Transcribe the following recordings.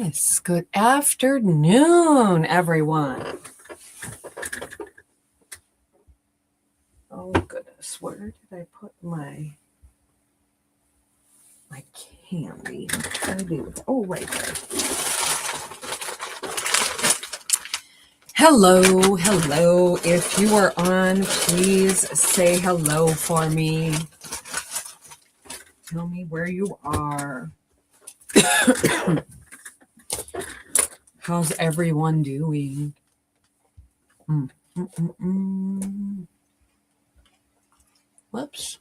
Yes, good afternoon, everyone. Oh goodness, where did I put my candy? I'm trying to do it. Oh, right there. Hello. If you are on, please say hello for me. Tell me where you are. How's everyone doing? Whoops.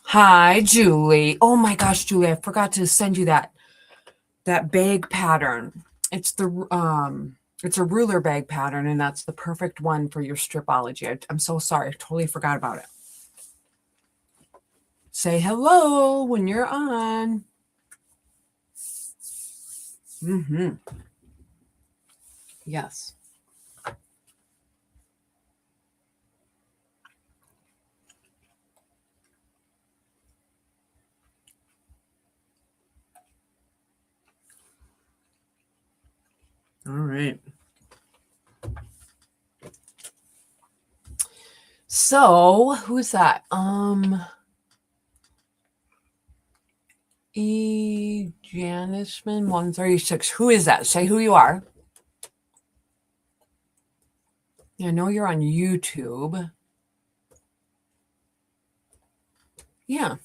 Hi, Julie. Oh my gosh, Julie, I forgot to send you that bag pattern. It's it's a ruler bag pattern, and that's the perfect one for your stripology. I'm so sorry. I totally forgot about it. Say hello when you're on. Yes. All right. So, who's that? Janisman 136. Who is that? Say who you are. I know you're on YouTube. Yeah.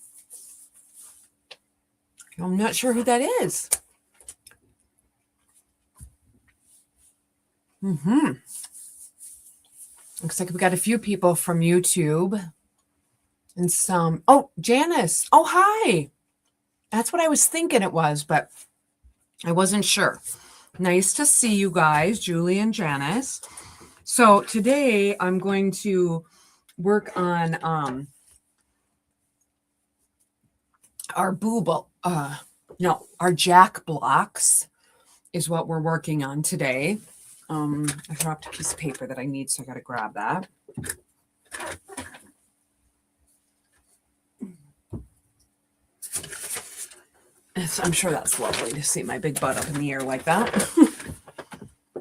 I'm not sure who that is. Looks like we got a few people from YouTube and some. Oh, Janice. Oh, hi. That's what I was thinking it was, but I wasn't sure. Nice to see you guys, Julie and Janice. So today I'm going to work on our our jack blocks is what we're working on today. I dropped a piece of paper that I need, so I got to grab that. I'm sure that's lovely to see my big butt up in the air like that.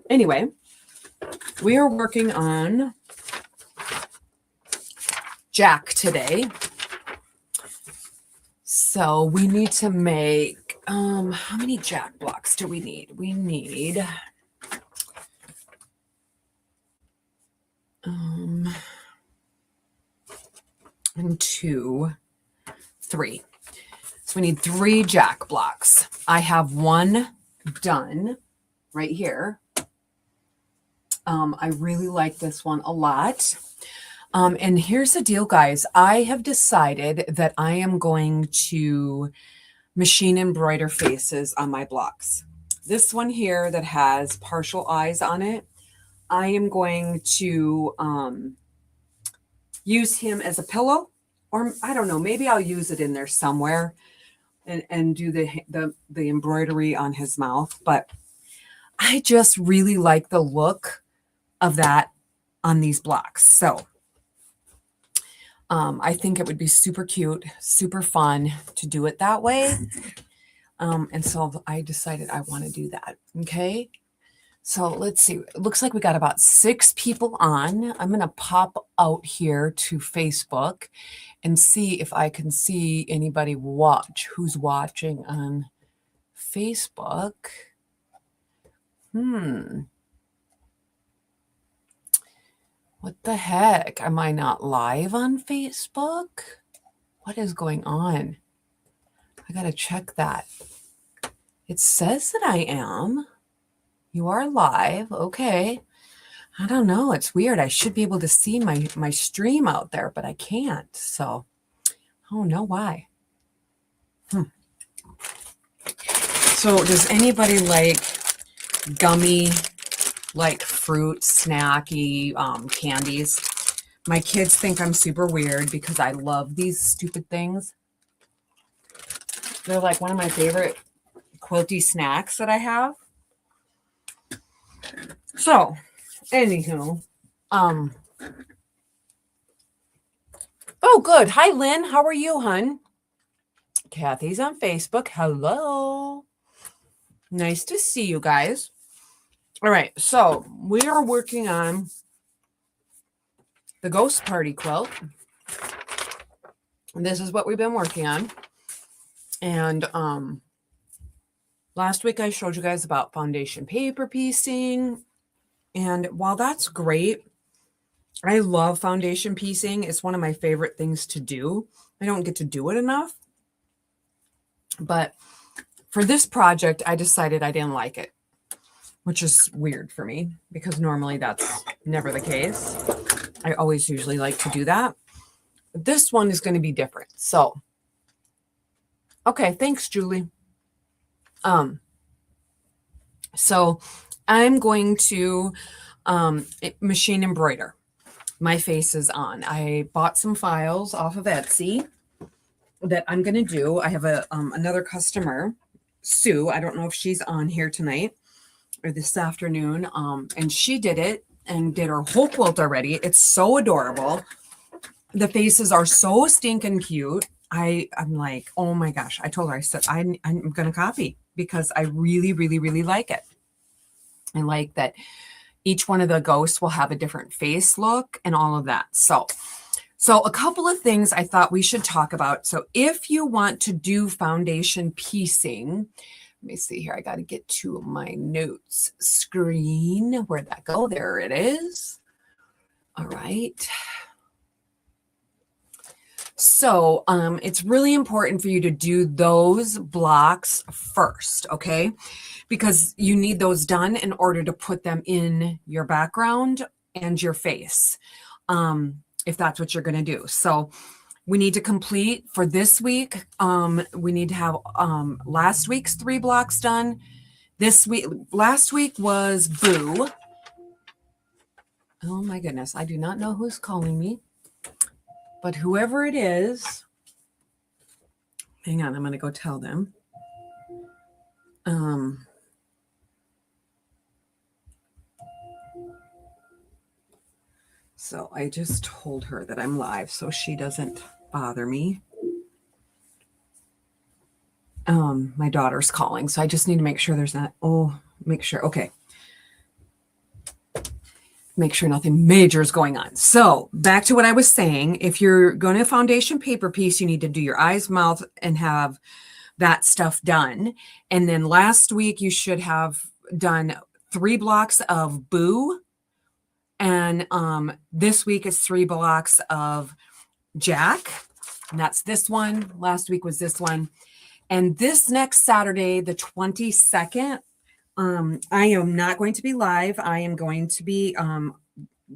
Anyway, we are working on Jack today. So we need to make, how many Jack blocks do we need? We need, 1, 2, 3. So we need 3 Jack blocks. I have one done right here. I really like this one a lot. And here's the deal, guys. I have decided that I am going to machine embroider faces on my blocks. This one here that has partial eyes on it, I am going to use him as a pillow, or I don't know, maybe I'll use it in there somewhere and do the embroidery on his mouth. But I just really like the look of that on these blocks. So I think it would be super cute, super fun to do it that way. And so I decided I want to do that. Okay. So let's see. It looks like we got about 6 people on. I'm going to pop out here to Facebook and see if I can see anybody who's watching on Facebook. What the heck? Am I not live on Facebook? What is going on? I got to check that. It says that I am. You are live. Okay. I don't know. It's weird. I should be able to see my stream out there, but I can't. So I don't know why. So does anybody like gummy, like fruit, snacky candies? My kids think I'm super weird because I love these stupid things. They're like one of my favorite quilty snacks that I have. So, anywho, oh, good. Hi, Lynn. How are you, hun? Kathy's on Facebook. Hello. Nice to see you guys. All right, so we are working on the Ghost Party quilt. This is what we've been working on. And last week I showed you guys about foundation paper piecing. And while that's great, I love foundation piecing. It's one of my favorite things to do. I don't get to do it enough. But for this project, I decided I didn't like it, which is weird for me because normally that's never the case. I always usually like to do that. But this one is going to be different. So, okay, thanks, Julie. So I'm going to machine embroider. My face is on. I bought some files off of Etsy that I'm going to do. I have another customer, Sue. I don't know if she's on here tonight or this afternoon. And she did it and did her whole quilt already. It's so adorable. The faces are so stinking cute. I'm like, oh my gosh. I told her, I said, I'm going to copy because I really, really, really like it. I like that each one of the ghosts will have a different face look and all of that. So a couple of things I thought we should talk about. So if you want to do foundation piecing, let me see here. I got to get to my notes screen. Where'd that go? There it is. All right. So it's really important for you to do those blocks first, okay? Because you need those done in order to put them in your background and your face, if that's what you're going to do. So we need to complete for this week. We need to have last week's 3 blocks done. Last week was Boo. Oh my goodness. I do not know who's calling me. But whoever it is, hang on, I'm going to go tell them. So I just told her that I'm live so she doesn't bother me. My daughter's calling, so I just need to make sure there's not, okay. Make sure nothing major is going on. So back to what I was saying, if you're going to foundation paper piece, you need to do your eyes, mouth, and have that stuff done. And then last week you should have done 3 blocks of Boo. And this week is 3 blocks of Jack. And that's this one. Last week was this one. And this next Saturday, the 22nd, I am not going to be live. I am going to be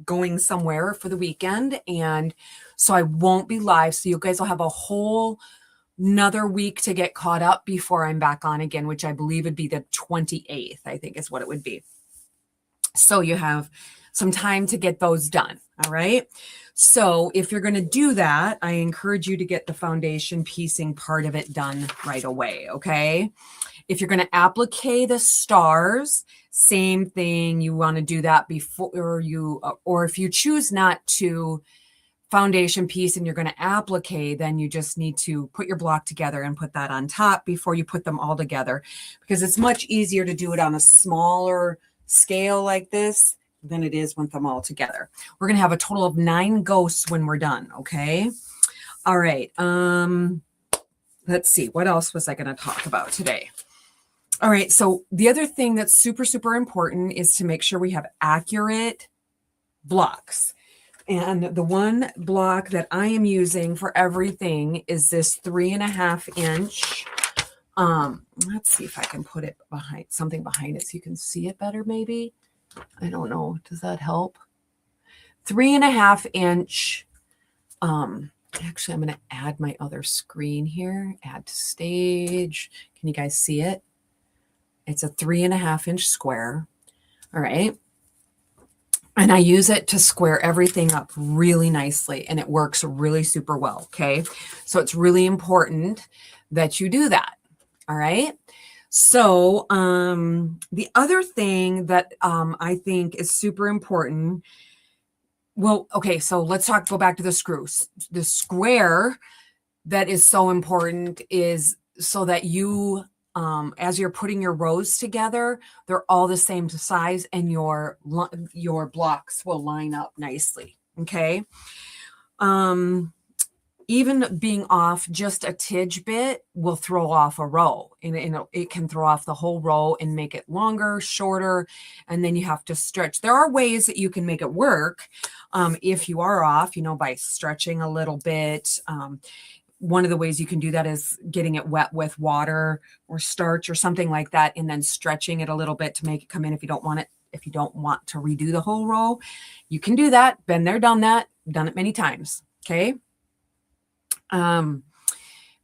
going somewhere for the weekend. And so I won't be live. So you guys will have a whole another week to get caught up before I'm back on again, which I believe would be the 28th, I think is what it would be. So you have some time to get those done. All right. So if you're going to do that, I encourage you to get the foundation piecing part of it done right away. Okay. If you're going to applique the stars, same thing. You want to do that before you, or if you choose not to foundation piece and you're going to applique, then you just need to put your block together and put that on top before you put them all together, because it's much easier to do it on a smaller scale like this than it is with them all together. We're going to have a total of 9 ghosts when we're done. Okay. All right. Let's see. What else was I going to talk about today? All right. So the other thing that's super, super important is to make sure we have accurate blocks. And the one block that I am using for everything is this 3.5 inch. Let's see if I can put it behind something behind it so you can see it better. Maybe. I don't know. Does that help? 3.5 inch. Actually, I'm going to add my other screen here. Add to stage. Can you guys see it? It's a 3.5 inch square. All right. And I use it to square everything up really nicely, and it works really super well. Okay. So it's really important that you do that. All right. So the other thing that I think is super important. Well, okay. So let's go back to the screws. The square that is so important is so that you as you're putting your rows together, they're all the same size and your blocks will line up nicely. Okay. Even being off just a tidge bit will throw off a row, and it can throw off the whole row and make it longer, shorter, and then you have to stretch. There are ways that you can make it work if you are off, by stretching a little bit. One of the ways you can do that is getting it wet with water or starch or something like that, and then stretching it a little bit to make it come in if you don't want it. If you don't want to redo the whole row, you can do that. Been there, done that, done it many times. Okay.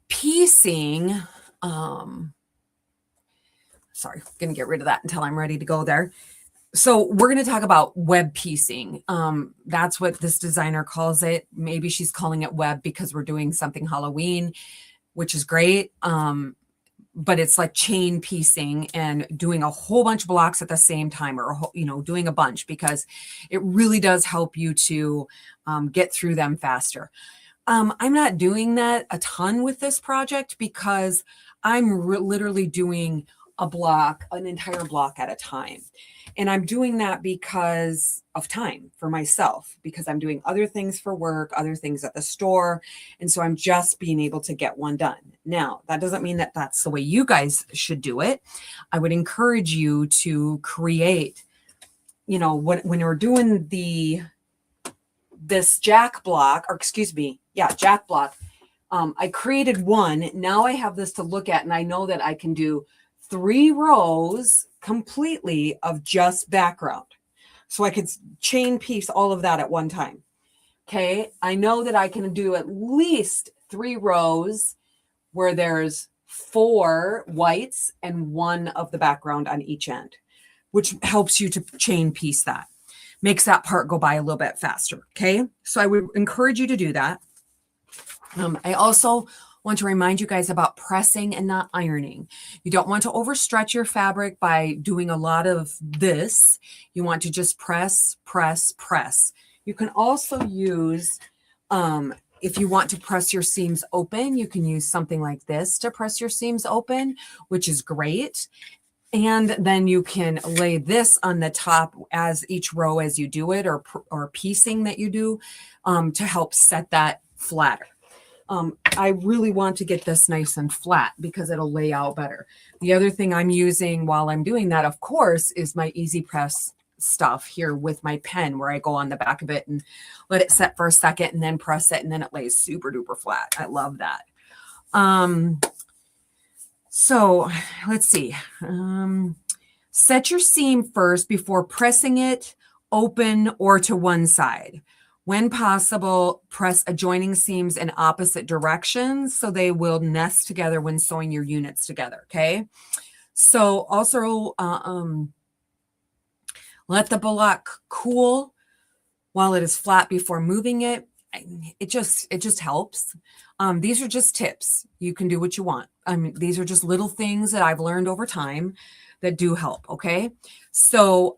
Piecing, sorry, going to get rid of that until I'm ready to go there. So we're going to talk about web piecing. That's what this designer calls it. Maybe she's calling it web because we're doing something Halloween, which is great. But it's like chain piecing and doing a whole bunch of blocks at the same time, or, doing a bunch, because it really does help you to get through them faster. I'm not doing that a ton with this project because I'm literally doing an entire block at a time. And I'm doing that because of time for myself, because I'm doing other things for work, other things at the store. And so I'm just being able to get one done. Now, that doesn't mean that that's the way you guys should do it. I would encourage you to create, when you're doing this JACCK block, JACCK block. I created one. Now I have this to look at, and I know that I can do 3 rows completely of just background. So I could chain piece all of that at one time. Okay. I know that I can do at least 3 rows where there's 4 whites and 1 of the background on each end, which helps you to chain piece that. Makes that part go by a little bit faster. Okay. So I would encourage you to do that. I also want to remind you guys about pressing and not ironing. You don't want to overstretch your fabric by doing a lot of this. You want to just press, press, press. You can also use, if you want to press your seams open, you can use something like this to press your seams open, which is great. And then you can lay this on the top as each row as you do it, or piecing that you do, to help set that flatter. I really want to get this nice and flat because it'll lay out better. The other thing I'm using while I'm doing that, of course, is my Easy Press stuff here with my pen, where I go on the back of it and let it set for a second and then press it, and then it lays super duper flat. I love that. So let's see. Set your seam first before pressing it open or to one side. When possible, press adjoining seams in opposite directions so they will nest together when sewing your units together, okay? So also let the block cool while it is flat before moving it. It just helps. These are just tips. You can do what you want. These are just little things that I've learned over time that do help, okay? So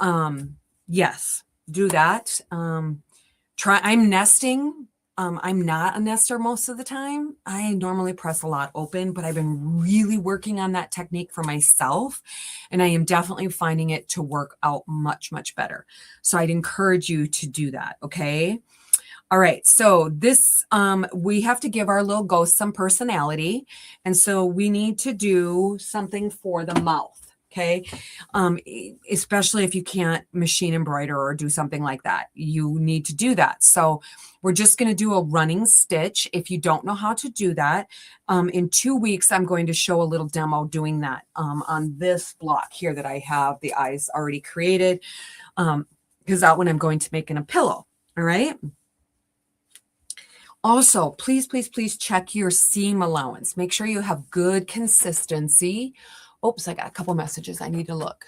yes, do that. I'm nesting. I'm not a nester most of the time. I normally press a lot open, but I've been really working on that technique for myself, and I am definitely finding it to work out much, much better. So I'd encourage you to do that, okay? All right, so this, we have to give our little ghost some personality, and so we need to do something for the mouth. Okay. Especially if you can't machine embroider or do something like that, you need to do that. So we're just going to do a running stitch. If you don't know how to do that, in 2 weeks, I'm going to show a little demo doing that on this block here that I have the eyes already created, because that one I'm going to make in a pillow. All right. Also, please, please, please check your seam allowance. Make sure you have good consistency. Oops, I got a couple messages. I need to look.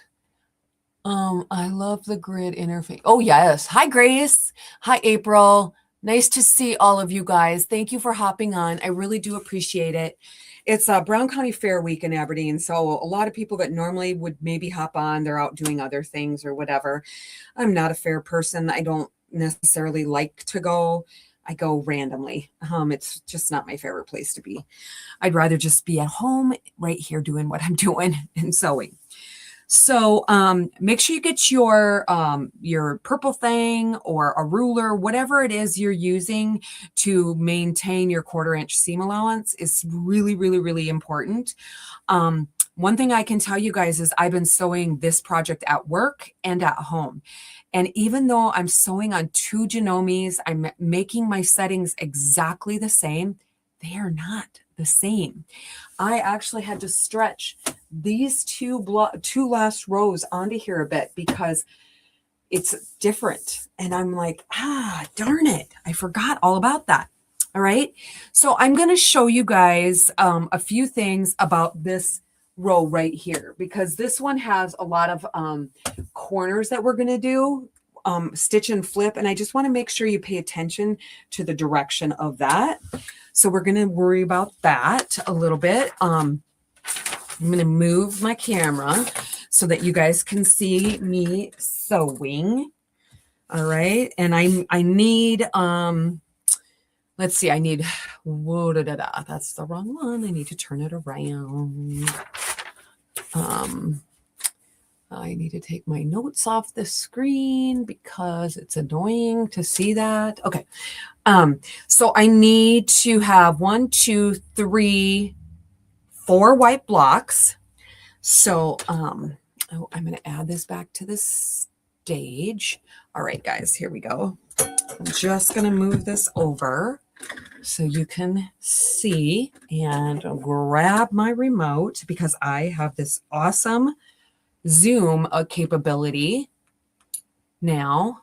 I love the grid interface. Oh, yes. Hi, Grace. Hi, April. Nice to see all of you guys. Thank you for hopping on. I really do appreciate it. It's Brown County Fair Week in Aberdeen, so a lot of people that normally would maybe hop on, they're out doing other things or whatever. I'm not a fair person. I don't necessarily like to go. I go randomly. It's just not my favorite place to be. I'd rather just be at home right here doing what I'm doing and sewing. So make sure you get your purple thing or a ruler, whatever it is you're using to maintain your 1/4 inch seam allowance is really, really, really important. One thing I can tell you guys is I've been sewing this project at work and at home. And even though I'm sewing on 2 Genomes, I'm making my settings exactly the same, they are not the same. I actually had to stretch these two last rows onto here a bit because it's different. And I'm like, darn it. I forgot all about that. All right. So I'm going to show you guys a few things about this row right here, because this one has a lot of corners that we're going to do, stitch and flip. And I just want to make sure you pay attention to the direction of that. So we're going to worry about that a little bit. I'm going to move my camera so that you guys can see me sewing. All right. And I need, let's see, I need, whoa, that's the wrong one. I need to turn it around. I need to take my notes off the screen because it's annoying to see that. Okay. So I need to have 1, 2, 3, 4 white blocks. So I'm going to add this back to the stage. All right, guys, here we go. I'm just going to move this over so you can see and grab my remote because I have this awesome Zoom capability now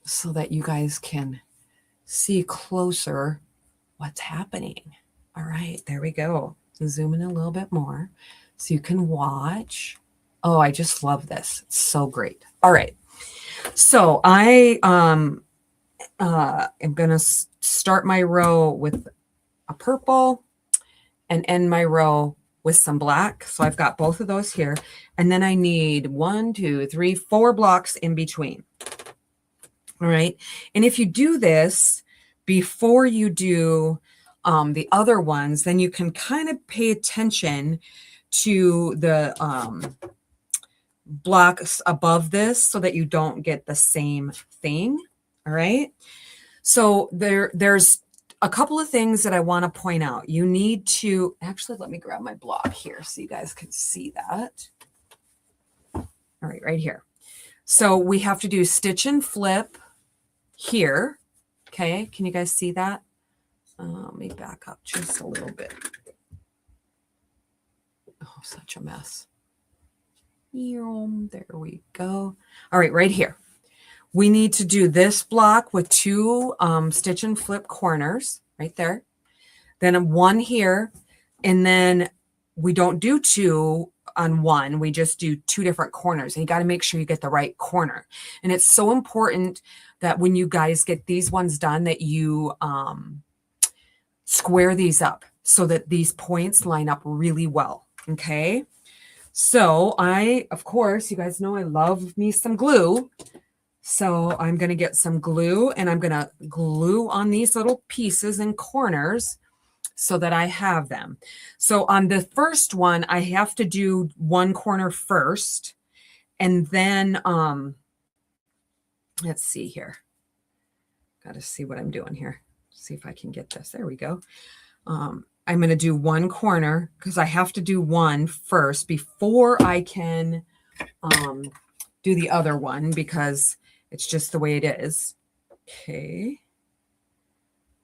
so that you guys can see closer what's happening. All right, there we go. Zoom in a little bit more so you can watch. Oh, I just love this. It's so great. All right. So I am going to start my row with a purple and end my row with some black. So I've got both of those here. And then I need 1, 2, 3, 4 blocks in between. All right. And if you do this before you do the other ones, then you can kind of pay attention to the blocks above this so that you don't get the same thing. All right. So there's a couple of things that I want to point out. You need to actually, let me grab my block here so you guys can see that. All right here. So we have to do stitch and flip here. Okay. Can you guys see that? Let me back up just a little bit. Oh, such a mess. There we go. All right, right here. We need to do this block with 2 stitch and flip corners right there. Then 1 here. And then we don't do 2 on 1. We just do 2 different corners. And you got to make sure you get the right corner. And it's so important that when you guys get these ones done that you square these up so that these points line up really well. Okay. So of course, you guys know I love me some glue. So I'm going to get some glue and I'm going to glue on these little pieces and corners so that I have them. So on the first one, I have to do 1 corner first. And then, let's see here. Got to see what I'm doing here. See if I can get this. There we go. I'm going to do 1 corner because I have to do 1 first before I can do the other one because it's just the way it is. Okay.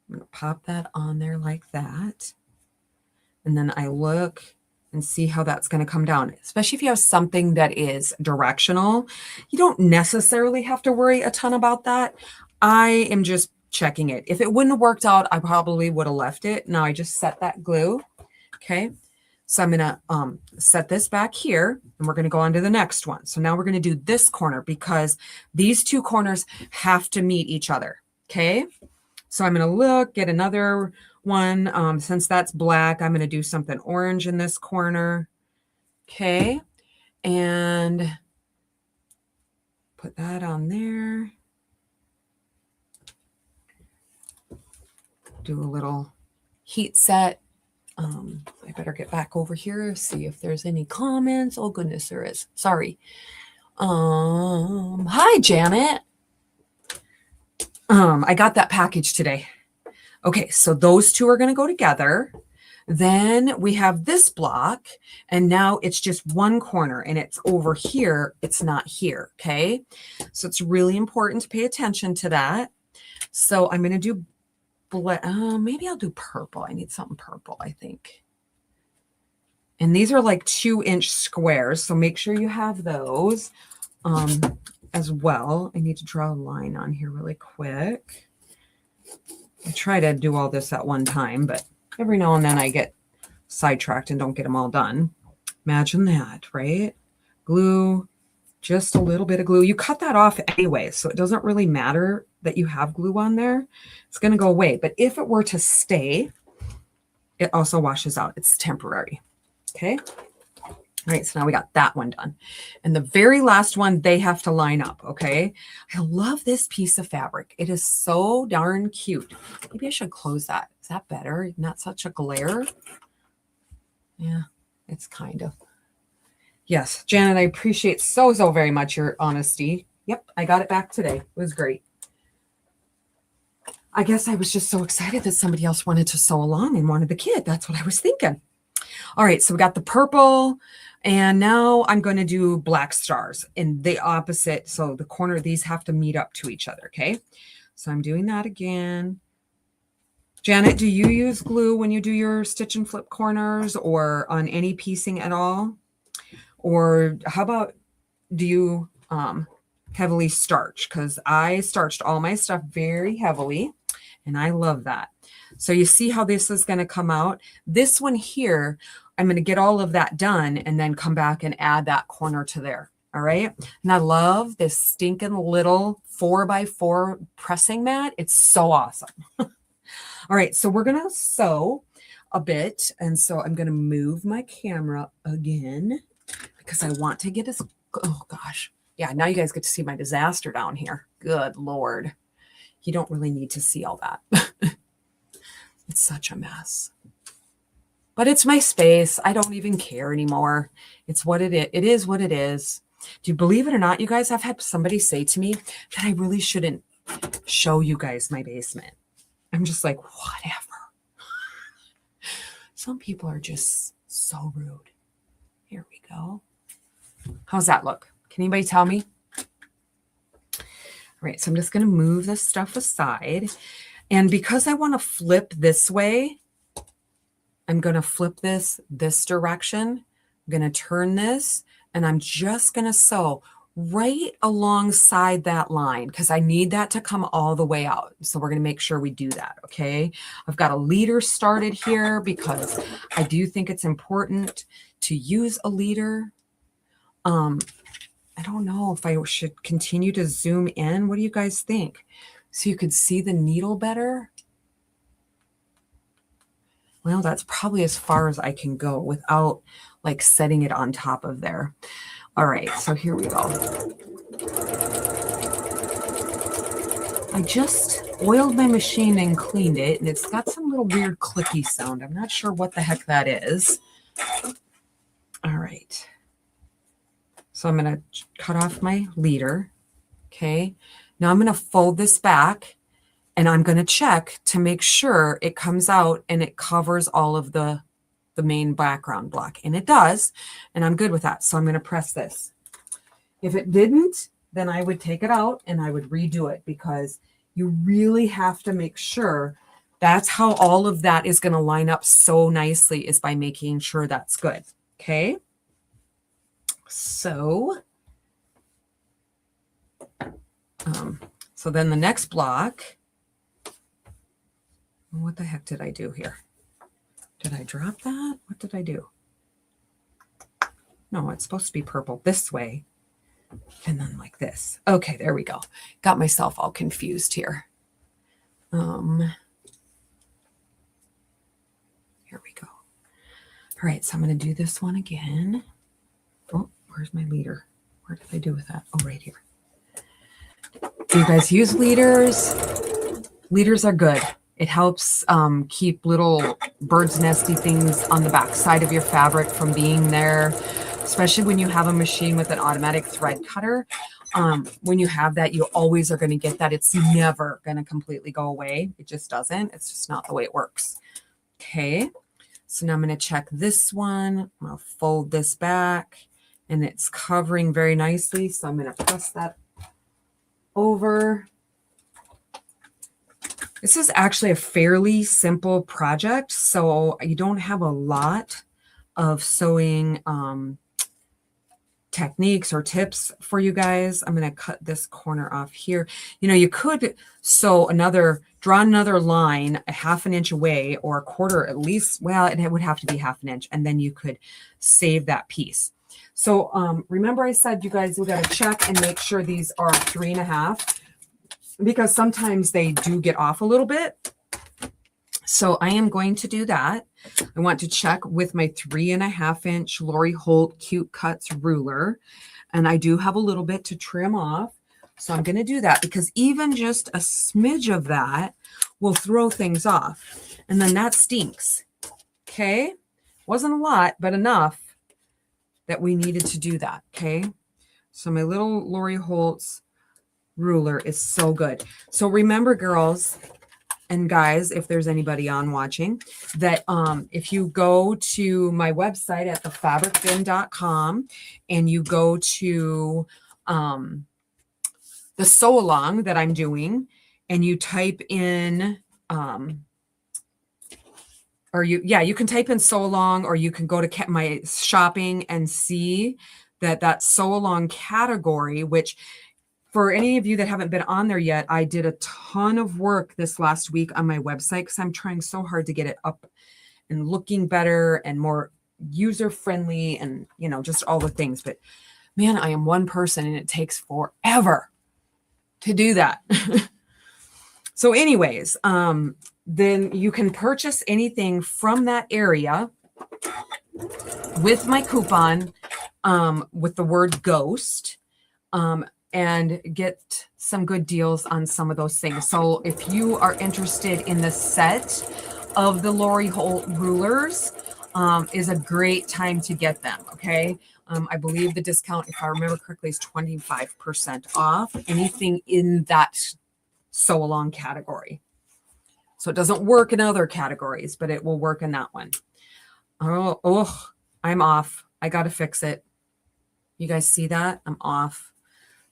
I'm going to pop that on there like that. And then I look and see how that's going to come down, especially if you have something that is directional. You don't necessarily have to worry a ton about that. I am just checking it. If it wouldn't have worked out, I probably would have left it. Now I just set that glue. Okay. So I'm going to set this back here and we're going to go on to the next one. So now we're going to do this corner because these 2 corners have to meet each other. Okay. So I'm going to look, get another one. Since that's black, I'm going to do something orange in this corner. Okay. And put that on there. do a little heat set. I better get back over here, see if there's any comments. Oh goodness, there is. Sorry. Hi Janet. I got that package today. Okay, so those two are going to go together. Then we have this block, and now it's just one corner, and it's over here. It's not here, okay? So it's really important to pay attention to that. So I'm going to do maybe I'll do purple. I need something purple, I think. And these are like 2-inch squares, so make sure you have those as well. I need to draw a line on here really quick. I try to do all this at one time, but every now and then I get sidetracked and don't get them all done. Imagine that, right? Glue, just a little bit of glue. You cut that off anyway, so it doesn't really matter that you have glue on there. It's going to go away. But if it were to stay, it also washes out. It's temporary. Okay. All right. So now we got that one done. And the very last one, they have to line up. Okay. I love this piece of fabric. It is so darn cute. Maybe I should close that. Is that better? Not such a glare. Yeah, it's kind of. Yes, Janet, I appreciate so very much your honesty. Yep, I got it back today. It was great. I guess I was just so excited that somebody else wanted to sew along and wanted the kit. That's what I was thinking. All right, so we got the purple, and now I'm going to do black stars in the opposite. So the corner of these have to meet up to each other, okay? So I'm doing that again. Janet, do you use glue when you do your stitch and flip corners or on any piecing at all? Or how about, do you heavily starch? Because I starched all my stuff very heavily, and I love that. So you see how this is going to come out? This one here, I'm going to get all of that done and then come back and add that corner to there. All right. And I love this stinking little 4x4 pressing mat. It's so awesome. All right, so we're going to sew a bit. And so I'm going to move my camera again because I want to get this. Oh, gosh. Yeah, now you guys get to see my disaster down here. Good Lord. You don't really need to see all that. It's such a mess. But it's my space. I don't even care anymore. It's what it is. It is what it is. Do you believe it or not, you guys? I've had somebody say to me that I really shouldn't show you guys my basement. I'm just like, whatever. Some people are just so rude. Here we go. How's that look? Can anybody tell me? All right, so I'm just going to move this stuff aside. And because I want to flip this way, I'm going to flip this direction. I'm going to turn this, and I'm just going to sew right alongside that line because I need that to come all the way out. So we're going to make sure we do that. Okay. I've got a leader started here because I do think it's important to use a leader. I don't know if I should continue to zoom in. What do you guys think? So you could see the needle better. Well, that's probably as far as I can go without like setting it on top of there. All right, so here we go. I just oiled my machine and cleaned it, and it's got some little weird clicky sound. I'm not sure what the heck that is. All right. So I'm going to cut off my leader. Okay. Now I'm going to fold this back, and I'm going to check to make sure it comes out and it covers all of the main background block, and it does, and I'm good with that. So I'm going to press this. If it didn't, then I would take it out and I would redo it because you really have to make sure that's how all of that is going to line up so nicely, is by making sure that's good. Okay. So then the next block, what the heck did I do here? Did I drop that? What did I do? No, it's supposed to be purple this way. And then like this. Okay, there we go. Got myself all confused here. Here we go. All right, so I'm going to do this one again. Oh, where's my leader? Where did I do with that? Oh, right here. Do you guys use leaders? Leaders are good. It helps keep little bird's nesty things on the back side of your fabric from being there, especially when you have a machine with an automatic thread cutter. When you have that, you always are going to get that. It's never going to completely go away. It just doesn't. It's just not the way it works. Okay. So now I'm going to check this one. I'm going to fold this back and it's covering very nicely. So I'm going to press that over. This is actually a fairly simple project. So you don't have a lot of sewing techniques or tips for you guys. I'm going to cut this corner off here. You know, you could sew draw another line a half an inch away or a quarter at least. Well, it would have to be half an inch, and then you could save that piece. So remember I said you guys, we got to check and make sure these are 3.5 because sometimes they do get off a little bit. So I am going to do that. I want to check with my 3.5 inch Lori Holt Cute Cuts ruler. And I do have a little bit to trim off. So I'm going to do that because even just a smidge of that will throw things off. And then that stinks. Okay. Wasn't a lot, but enough that we needed to do that. Okay. So my little Lori Holt's ruler is so good. So remember, girls, and guys, if there's anybody on watching, that if you go to my website at thefabricbin.com and you go to the sew along that I'm doing and you type in you can type in sew along, or you can go to my shopping and see that sew along category, which for any of you that haven't been on there yet, I did a ton of work this last week on my website because I'm trying so hard to get it up and looking better and more user-friendly and, you know, just all the things. But man, I am one person and it takes forever to do that. So anyways, then you can purchase anything from that area with my coupon with the word ghost. And get some good deals on some of those things. So if you are interested in the set of the Lori Holt rulers, is a great time to get them, okay? I believe the discount, if I remember correctly, is 25% off anything in that sew along category. So it doesn't work in other categories, but it will work in that one. Oh, I'm off. I got to fix it. You guys see that? I'm off.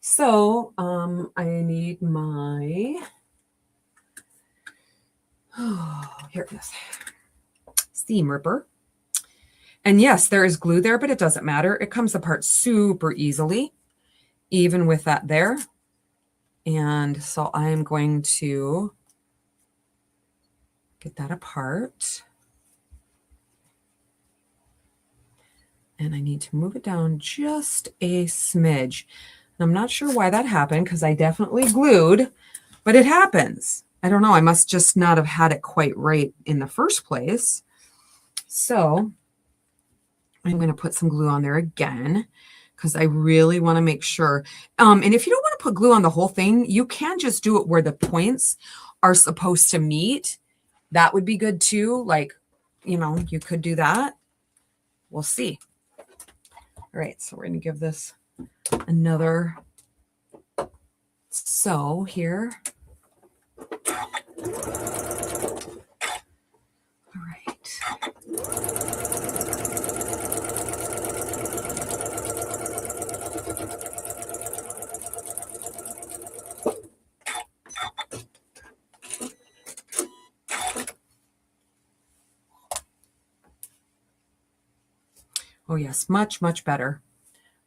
So I need my, here it is, seam ripper. And yes, there is glue there, but it doesn't matter. It comes apart super easily, even with that there. And so I'm going to get that apart. And I need to move it down just a smidge. I'm not sure why that happened because I definitely glued, but it happens. I don't know. I must just not have had it quite right in the first place. So I'm going to put some glue on there again because I really want to make sure. And if you don't want to put glue on the whole thing, you can just do it where the points are supposed to meet. That would be good too. Like, you know, you could do that. We'll see. All right. So we're going to give this another sew here. All right. Oh yes, much, much better.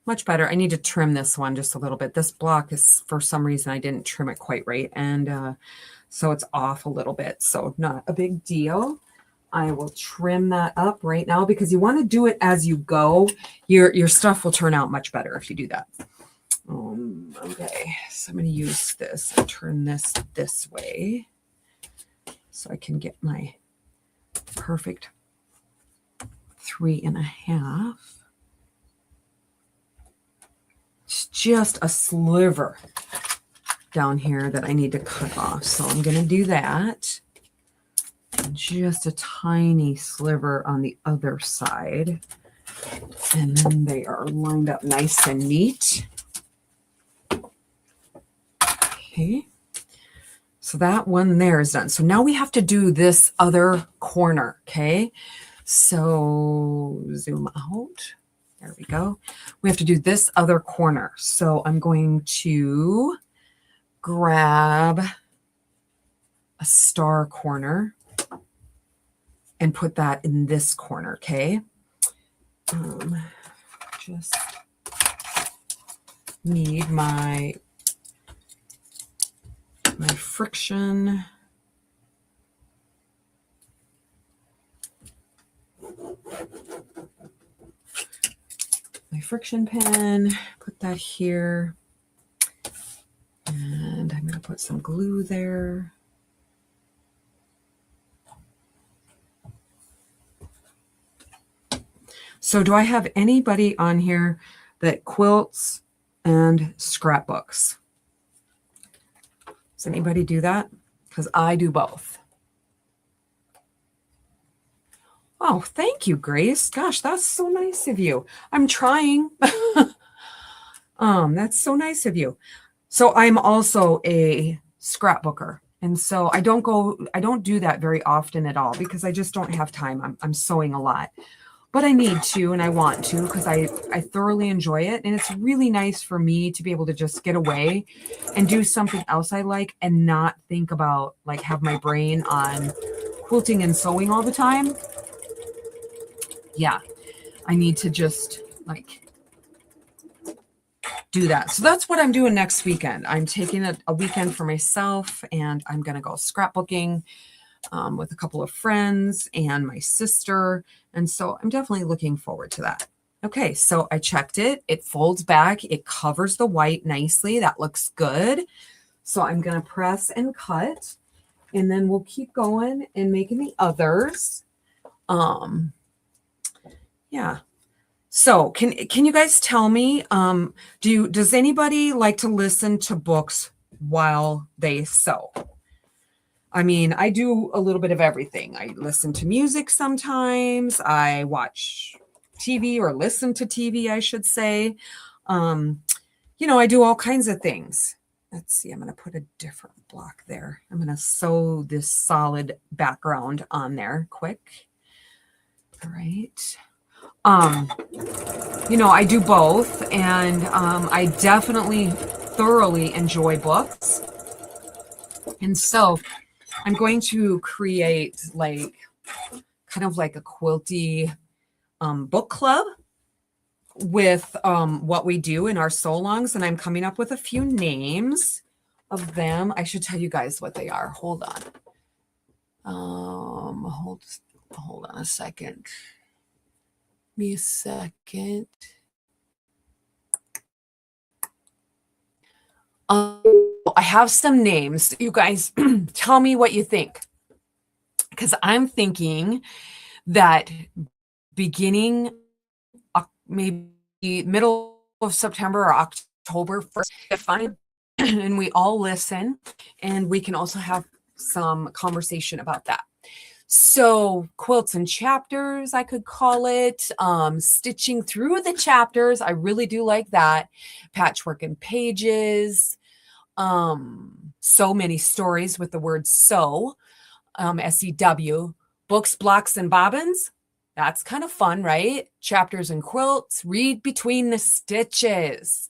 Much better. I need to trim this one just a little bit. This block is, for some reason, I didn't trim it quite right. And so it's off a little bit. So not a big deal. I will trim that up right now because you want to do it as you go. Your stuff will turn out much better if you do that. Okay, so I'm going to use this and turn this way so I can get my perfect 3.5. It's just a sliver down here that I need to cut off. So I'm going to do that. just a tiny sliver on the other side. And then they are lined up nice and neat. Okay. So that one there is done. So now we have to do this other corner. Okay. So zoom out. There we go. We have to do this other corner. So I'm going to grab a star corner and put that in this corner. Okay. Just need my friction. My friction pen, put that here. And I'm going to put some glue there. So do I have anybody on here that quilts and scrapbooks? Does anybody do that? Because I do both. Oh, thank you, Grace. Gosh, that's so nice of you. I'm trying. That's so nice of you. So I'm also a scrapbooker. And so I don't do that very often at all because I just don't have time. I'm sewing a lot. But I need to and I want to because I thoroughly enjoy it. And it's really nice for me to be able to just get away and do something else I like and not think about, like, have my brain on quilting and sewing all the time. Yeah, I need to just, like, do that. So that's what I'm doing next weekend. I'm taking a weekend for myself and I'm going to go scrapbooking with a couple of friends and my sister. And so I'm definitely looking forward to that. Okay, so I checked it. It folds back. It covers the white nicely. That looks good. So I'm going to press and cut, and then we'll keep going and making the others. Yeah. So can you guys tell me, does anybody like to listen to books while they sew? I mean, I do a little bit of everything. I listen to music sometimes. I watch TV or listen to TV, I should say. I do all kinds of things. Let's see. I'm going to put a different block there. I'm going to sew this solid background on there quick. All right. I do both, and I definitely thoroughly enjoy books. And so I'm going to create kind of like a quilty book club with what we do in our sew-alongs, and I'm coming up with a few names of them. I should tell you guys what they are. Hold on. Hold on a second. Give me a second. I have some names. You guys tell me what you think. Because I'm thinking that beginning maybe middle of September or October 1st, fine, and we all listen, and we can also have some conversation about that. So quilts and chapters, I could call it. Stitching through the chapters, I really do like that. Patchwork and pages. So many stories with the word sew, SEW. Books, blocks, and bobbins. That's kind of fun, right? Chapters and quilts. Read between the stitches.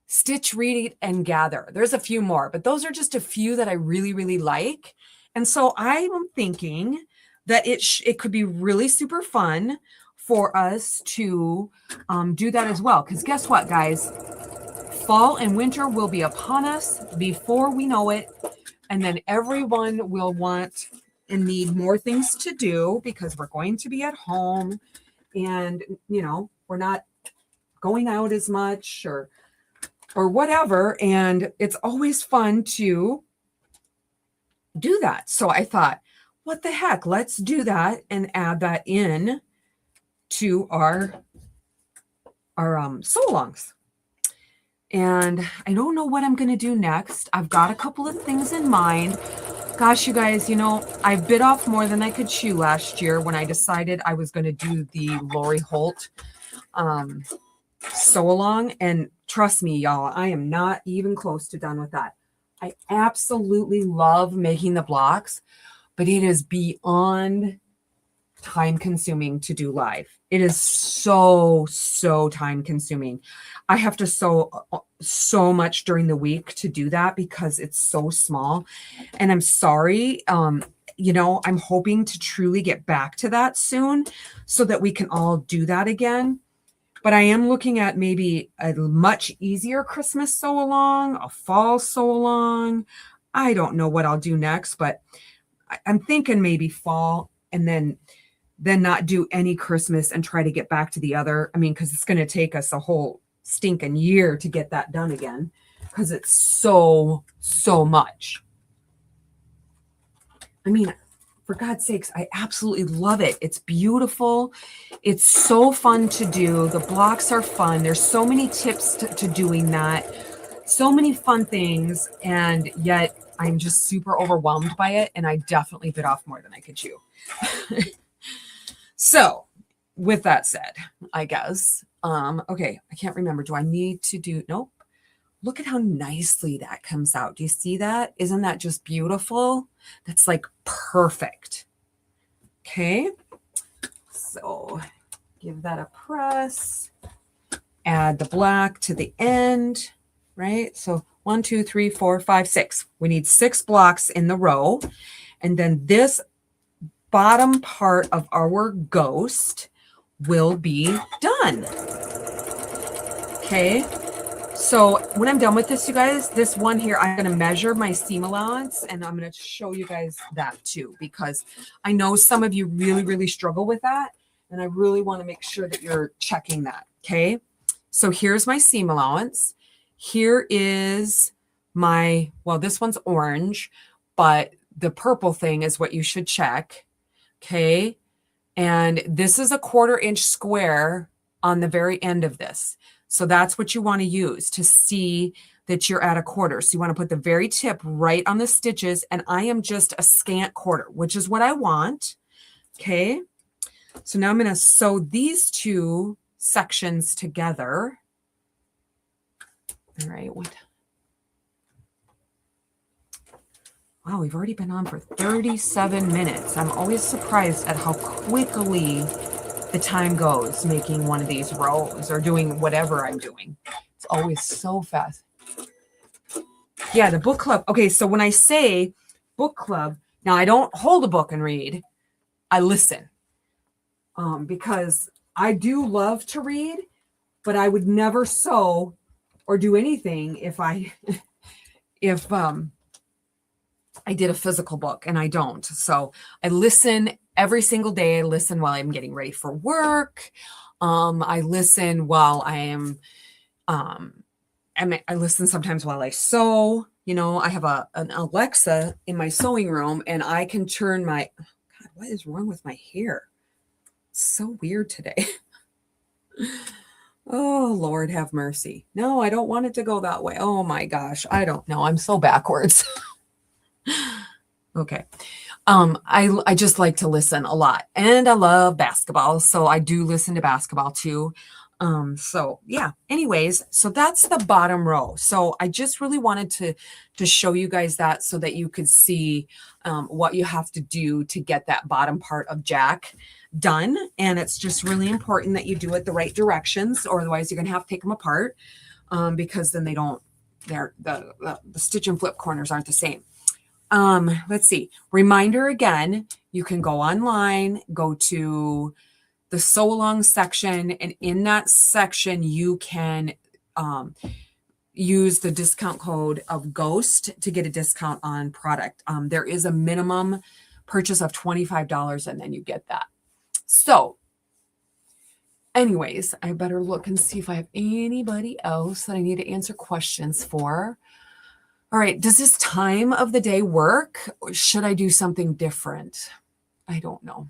Stitch, read, and gather. There's a few more, but those are just a few that I really, really like. And so I'm thinking that it could be really super fun for us to do that as well. Because guess what, guys? Fall and winter will be upon us before we know it. And then everyone will want and need more things to do because we're going to be at home and, we're not going out as much or whatever. And it's always fun to do that. So I thought, what the heck? Let's do that and add that in to our sew-alongs. And I don't know what I'm going to do next. I've got a couple of things in mind. Gosh, you guys, you know, I bit off more than I could chew last year when I decided I was going to do the Lori Holt sew along. And trust me, y'all, I am not even close to done with that. I absolutely love making the blocks, but it is beyond time consuming to do live. It is so time consuming. I have to sew so much during the week to do that because it's so small. And I'm sorry. You know, I'm hoping to truly get back to that soon so that we can all do that again. But I am looking at maybe a much easier Christmas sew along, a fall sew along. I don't know what I'll do next, but I'm thinking maybe fall and then not do any Christmas and try to get back to the other. I mean, because it's going to take us a whole stinking year to get that done again because it's so much. I mean, for God's sakes, I absolutely love it. It's beautiful. It's so fun to do. The blocks are fun. There's so many tips to doing that. So many fun things. And yet I'm just super overwhelmed by it. And I definitely bit off more than I could chew. So with that said, I guess, okay, I can't remember. Do I need to do, nope. Look at how nicely that comes out. Do you see that? Isn't that just beautiful? That's like perfect. Okay. So give that a press, add the black to the end, right? So 1, 2, 3, 4, 5, 6. We need 6 blocks in the row. And then this bottom part of our ghost will be done. Okay. So when I'm done with this, you guys, this one here, I'm going to measure my seam allowance and I'm going to show you guys that too, because I know some of you really struggle with that. And I really want to make sure that you're checking that. Okay. So here's my seam allowance. Here is my, well, this one's orange, but the purple thing is what you should check. Okay. And this is a 1/4 inch square on the very end of this. So that's what you want to use to see that you're at a 1/4. So you want to put the very tip right on the stitches. And I am just a scant 1/4, which is what I want. Okay. So now I'm going to sew these 2 sections together. All right. Wow, we've already been on for 37 minutes. I'm always surprised at how quickly the time goes making one of these rows or doing whatever I'm doing. It's always so fast. Yeah, the book club. Okay, so when I say book club, now I don't hold a book and read. I listen because I do love to read, but I would never sew or do anything if I did a physical book, and I don't. So I listen every single day. I listen while I'm getting ready for work. I listen while I am, I listen sometimes while I sew. You know, I have an Alexa in my sewing room, and I can turn my, oh God, what is wrong with my hair? It's so weird today. Oh, Lord, have mercy. No, I don't want it to go that way. Oh my gosh. I don't know. I'm so backwards. Okay. I just like to listen a lot, and I love basketball. So I do listen to basketball too. So yeah, anyways, so that's the bottom row. So I just really wanted to show you guys that so that you could see, what you have to do to get that bottom part of Jack done. And it's just really important that you do it the right directions, or otherwise you're going to have to take them apart, because then the stitch and flip corners aren't the same. Let's see. Reminder again, you can go online, go to the sew along section, and in that section, you can use the discount code of GHOST to get a discount on product. There is a minimum purchase of $25, and then you get that. So anyways, I better look and see if I have anybody else that I need to answer questions for. All right. Does this time of the day work? Or should I do something different? I don't know.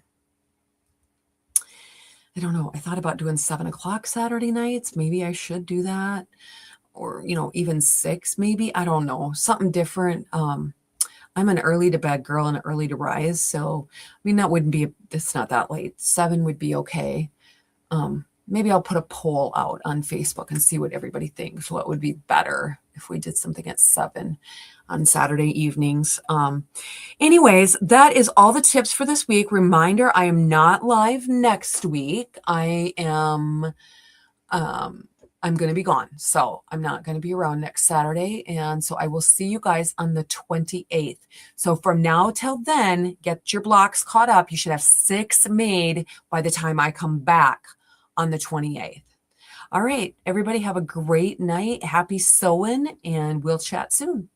I thought about doing 7 o'clock Saturday nights. Maybe I should do that. Or, even 6, maybe. I don't know. Something different. I'm an early to bed girl and early to rise. So, I mean, that wouldn't be, it's not that late. 7 would be okay. Maybe I'll put a poll out on Facebook and see what everybody thinks. What would be better if we did something at 7 on Saturday evenings? Anyways, that is all the tips for this week. Reminder, I am not live next week. I'm going to be gone. So I'm not going to be around next Saturday. And so I will see you guys on the 28th. So from now till then, get your blocks caught up. You should have 6 made by the time I come back on the 28th. All right, everybody have a great night. Happy sewing, and we'll chat soon.